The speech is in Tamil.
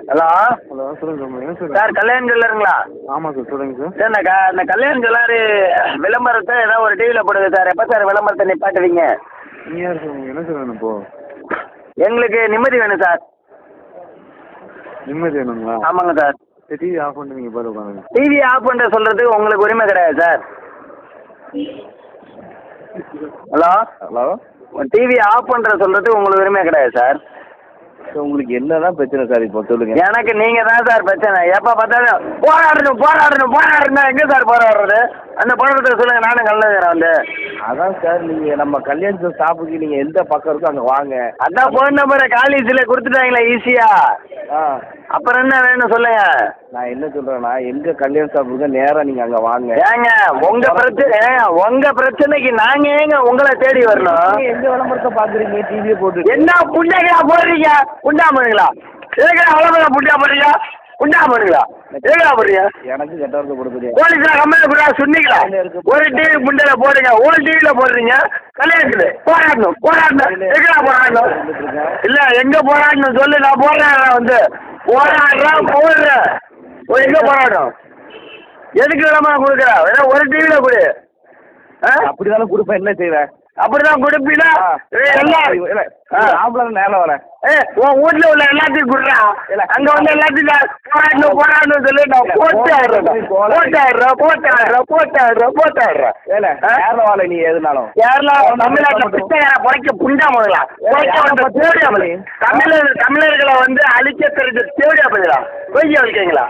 ஹலோ ஹலோ சொல்லுங்க சார். சார் கல்யாண் ஜுவல்லருங்களா? ஆமாம் சார் சொல்லுங்கள் சார். சார் இந்த கல்யாண் ஜுவல்லரி விளம்பரத்தை ஏதாவது ஒரு டிவியில் போடுங்க சார். எப்போ சார் விளம்பரத்தை நிப்பாட்டுவீங்க? நீங்கள் யார் சார்? உங்களுக்கு என்ன சார் வேணும் இப்போ? எங்களுக்கு நிம்மதி வேணும் சார். நிம்மதி வேணுங்களா? ஆமாங்க சார். சரி டிவி ஆஃப் பண்ணிட்டு நீங்கள் பாரு உட்காந்து. டிவி ஆஃப் பண்ணுற சொல்கிறதுக்கு உங்களுக்கு உரிமை கிடையாது sir. Hello hello TV off பண்ணுற சொல்கிறதுக்கு உங்களுக்கு உரிமை கிடையாது சார். சார் உங்களுக்கு என்ன தான் பிரச்சனை சார் இப்போ சொல்லுங்கள். எனக்கு நீங்கள் தான் சார் பிரச்சனை. எப்போ பார்த்தாலும் போராடணும் எங்கே சார் போராடுறது? அந்த போராட்டத்தை சொல்லுங்கள், நானும் கலந்துக்கிறேன் வந்து. அதான் சார் நீங்கள் நம்ம கல்யாண ஸ்டாப்புக்கு நீங்கள் எந்த பக்கம் இருக்கோ அங்கே வாங்க. அதான் ஃபோன் நம்பரை காலேஜில் கொடுத்துட்டாங்களே ஈஸியாக. அப்புறம் என்ன வேணும் சொல்லுங்க. நான் என்ன சொல்கிறேன்னா எங்கள் கல்யாண ஸ்டாப் இருக்கோ நேராக நீங்கள் அங்கே வாங்க. ஏங்க உங்கள் பிரச்சனைக்கு நாங்கள் ஏங்க உங்களை தேடி வரணும்? எங்கள் விளம்பரத்தை பார்க்குறீங்க டிவியை போட்டு. என்ன புண்டையா போடுறீங்க? புண்டா பண்ணுங்களா? எதுக்கு அவ்வளோ புண்டா போடுறீங்க? புண்டா பண்ணுங்களா? எதுக்கா போடுறீங்க? எனக்கு கெட்டவரத்தை கொடுக்குறீங்க. போலீஸ்ல கம்ப்ளைண்ட் கொடுத்தா சொன்னீங்களா? ஒரு டிவி புண்டையில போடுங்க, ஒரு டிவியில் போடுறீங்க. கல்யாணத்துக்கு போராடணும் எதுக்கா போராடணும்? இல்லை எங்கே போராடணும் சொல்லு, நான் போராடுறேன் வந்து. போடுறேன் எங்கே போராடணும்? எதுக்கு விளம்பரம் கொடுக்குறேன்? ஏதோ ஒரு டிவியில் கொடு. அப்படி தானே கொடுப்பேன், என்ன செய்வேன்? அப்படிதான் கொடுப்பீனா? ஆம்பளை நேரம் வரேன். உன் வீட்டில் உள்ள எல்லாத்தையும் கொடுறா. அங்கே வந்து எல்லாத்தையும் போராடணும் சொல்லி நான் போட்டாடுறேன். நேரம் வாழ நீ எதுனாலும் யாரெல்லாம் தமிழ்நாட்டில் பிச்சைக்கார புடைக்க புண்டா முதலாம் தமிழர்களை வந்து அழிக்க தெரிஞ்ச தேவையா பதிலா போய் வைக்கீங்களா?